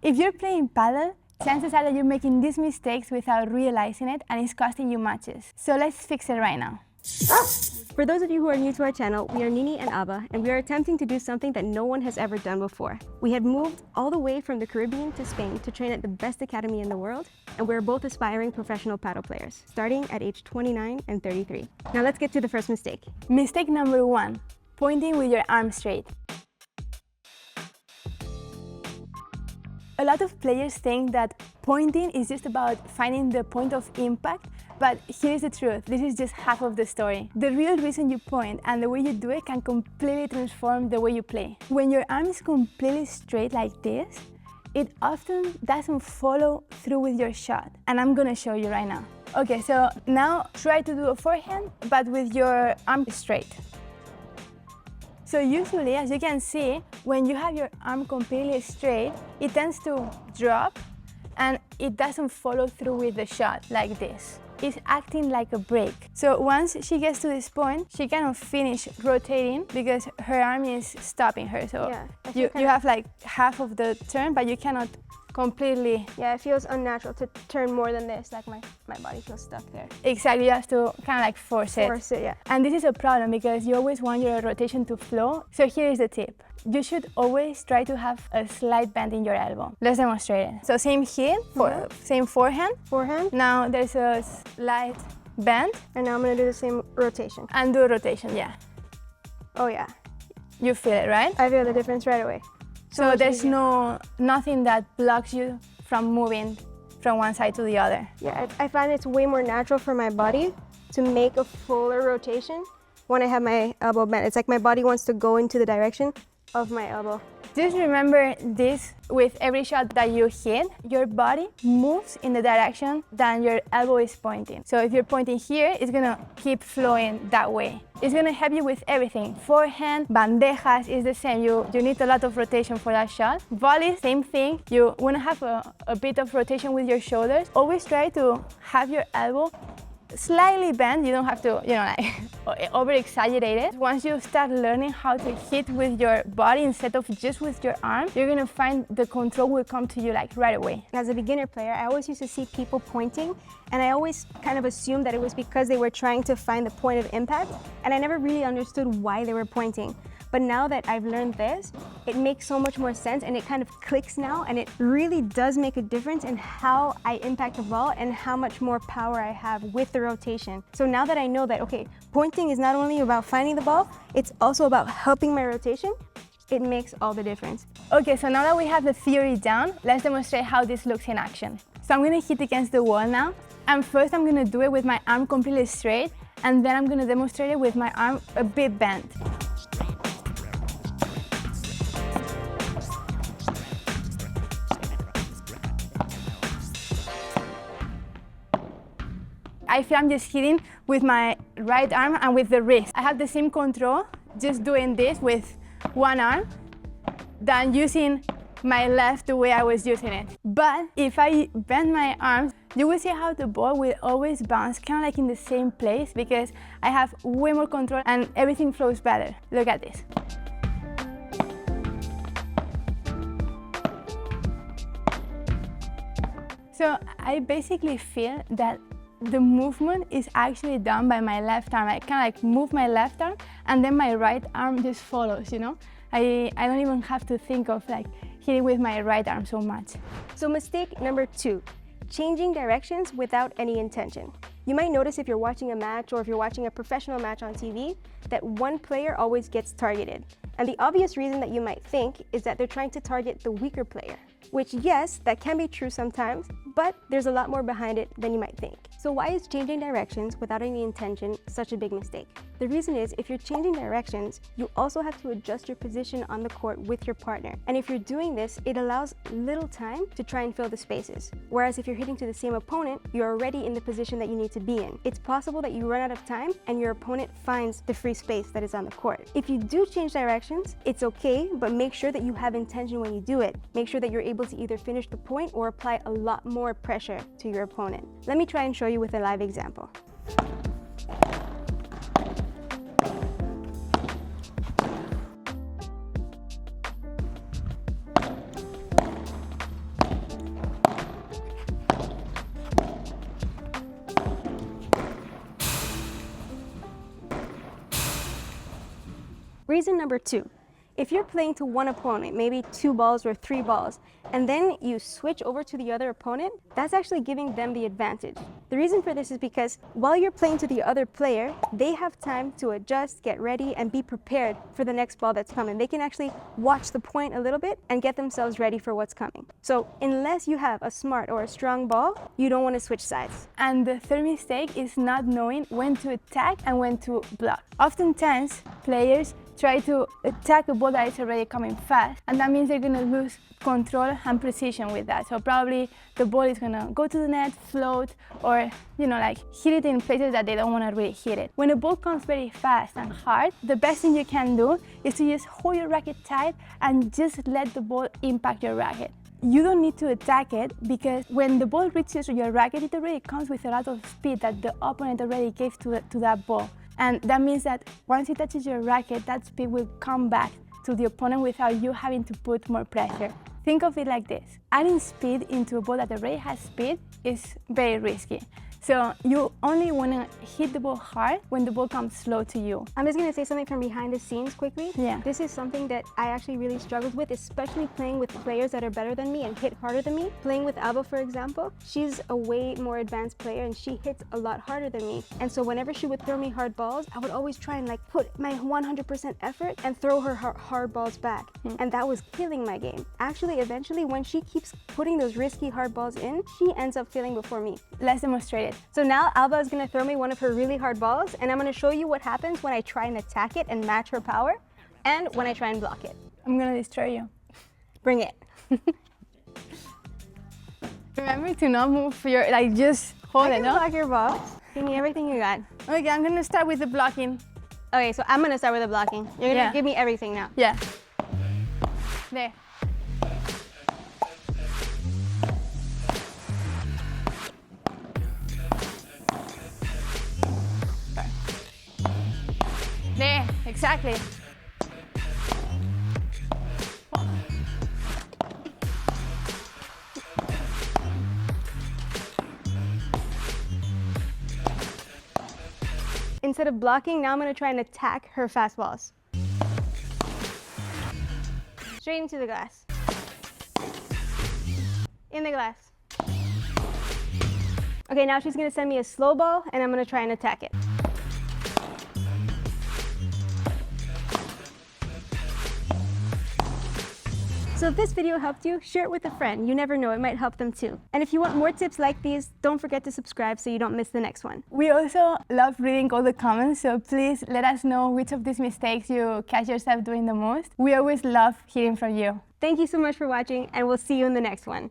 If you're playing paddle, chances are that you're making these mistakes without realizing it, and it's costing you matches. So let's fix it right now. For those of you who are new to our channel, we are Nini and Abba, and we are attempting to do something that no one has ever done before. We have moved all the way from the Caribbean to Spain to train at the best academy in the world, and we're both aspiring professional paddle players, starting at age 29 and 33. Now let's get to the first mistake. Mistake number 1, pointing with your arm straight. A lot of players think that pointing is just about finding the point of impact, but here's the truth, this is just half of the story. The real reason you point and the way you do it can completely transform the way you play. When your arm is completely straight like this, it often doesn't follow through with your shot, and I'm gonna show you right now. Okay, so now try to do a forehand, but with your arm straight. So usually, as you can see, when you have your arm completely straight, it tends to drop and it doesn't follow through with the shot like this. It's acting like a brake. So once she gets to this point, she cannot finish rotating because her arm is stopping her. So yeah, you have like half of the turn, but you cannot completely... Yeah, it feels unnatural to turn more than this, like my body feels stuck there. Exactly, you have to kind of like force it. Force it, yeah. And this is a problem because you always want your rotation to flow. So here is the tip. You should always try to have a slight bend in your elbow. Let's demonstrate it. So same here, same forehand. Forehand. Now there's a slight bend. And now I'm gonna do the same rotation. And do a rotation, yeah. Oh yeah. You feel it, right? I feel the difference right away. So there's nothing that blocks you from moving from one side to the other. Yeah, I find it's way more natural for my body to make a fuller rotation when I have my elbow bent. It's like my body wants to go into the direction of my elbow. Just remember this, with every shot that you hit, your body moves in the direction that your elbow is pointing. So if you're pointing here, it's gonna keep flowing that way. It's gonna help you with everything. Forehand, bandejas is the same. You need a lot of rotation for that shot. Volley, same thing. You wanna have a bit of rotation with your shoulders. Always try to have your elbow slightly bent. You don't have to, like over-exaggerate it. Once you start learning how to hit with your body instead of just with your arm, you're gonna find the control will come to you like right away. As a beginner player, I always used to see people pointing, and I always kind of assumed that it was because they were trying to find the point of impact, and I never really understood why they were pointing. But now that I've learned this, it makes so much more sense, and it kind of clicks now, and it really does make a difference in how I impact the ball and how much more power I have with the rotation. So now that I know that, okay, pointing is not only about finding the ball, it's also about helping my rotation, it makes all the difference. Okay, so now that we have the theory down, let's demonstrate how this looks in action. So I'm gonna hit against the wall now, and first I'm gonna do it with my arm completely straight, and then I'm gonna demonstrate it with my arm a bit bent. I feel I'm just hitting with my right arm and with the wrist. I have the same control just doing this with one arm than using my left the way I was using it. But if I bend my arms, you will see how the ball will always bounce kind of like in the same place because I have way more control and everything flows better. Look at this. So I basically feel that the movement is actually done by my left arm. I kind of like move my left arm and then my right arm just follows, I don't even have to think of like hitting with my right arm so much. So mistake number 2, changing directions without any intention. You might notice if you're watching a match or if you're watching a professional match on TV that one player always gets targeted. And the obvious reason that you might think is that they're trying to target the weaker player, which yes, that can be true sometimes, but there's a lot more behind it than you might think. So why is changing directions without any intention such a big mistake? The reason is if you're changing directions, you also have to adjust your position on the court with your partner. And if you're doing this, it allows little time to try and fill the spaces. Whereas if you're hitting to the same opponent, you're already in the position that you need to be in. It's possible that you run out of time and your opponent finds the free space that is on the court. If you do change directions, it's okay, but make sure that you have intention when you do it. Make sure that you're able to either finish the point or apply a lot more pressure to your opponent. Let me try and show you with a live example. Reason number 2. If you're playing to one opponent, maybe 2 balls or 3 balls, and then you switch over to the other opponent, that's actually giving them the advantage. The reason for this is because while you're playing to the other player, they have time to adjust, get ready, and be prepared for the next ball that's coming. They can actually watch the point a little bit and get themselves ready for what's coming. So unless you have a smart or a strong ball, you don't want to switch sides. And the third mistake is not knowing when to attack and when to block. Oftentimes, players try to attack a ball that is already coming fast, and that means they're going to lose control and precision with that. So probably the ball is going to go to the net, float, or like hit it in places that they don't want to really hit it. When a ball comes very fast and hard, the best thing you can do is to just hold your racket tight and just let the ball impact your racket. You don't need to attack it, because when the ball reaches your racket, it already comes with a lot of speed that the opponent already gave to that ball. And that means that once it touches your racket, that speed will come back to the opponent without you having to put more pressure. Think of it like this. Adding speed into a ball that already has speed is very risky. So you only want to hit the ball hard when the ball comes slow to you. I'm just going to say something from behind the scenes quickly. Yeah. This is something that I actually really struggled with, especially playing with players that are better than me and hit harder than me. Playing with Alba, for example, she's a way more advanced player and she hits a lot harder than me. And so whenever she would throw me hard balls, I would always try and put my 100% effort and throw her hard balls back. And that was killing my game. Actually, eventually, when she keeps putting those risky hard balls in, she ends up failing before me. Let's demonstrate it. So now Alba is going to throw me one of her really hard balls, and I'm going to show you what happens when I try and attack it and match her power, and when I try and block it. I'm going to destroy you. Bring it. Remember to not move your, just hold it, no? Block your ball. Give me everything you got. Okay, I'm going to start with the blocking. Okay, so I'm going to start with the blocking. You're going to give me everything now. Yeah. There. There, exactly. Instead of blocking, now I'm going to try and attack her fastballs. Straight into the glass. In the glass. Okay, now she's going to send me a slow ball, and I'm going to try and attack it. So if this video helped you, share it with a friend. You never know, it might help them too. And if you want more tips like these, don't forget to subscribe so you don't miss the next one. We also love reading all the comments, so please let us know which of these mistakes you catch yourself doing the most. We always love hearing from you. Thank you so much for watching, and we'll see you in the next one.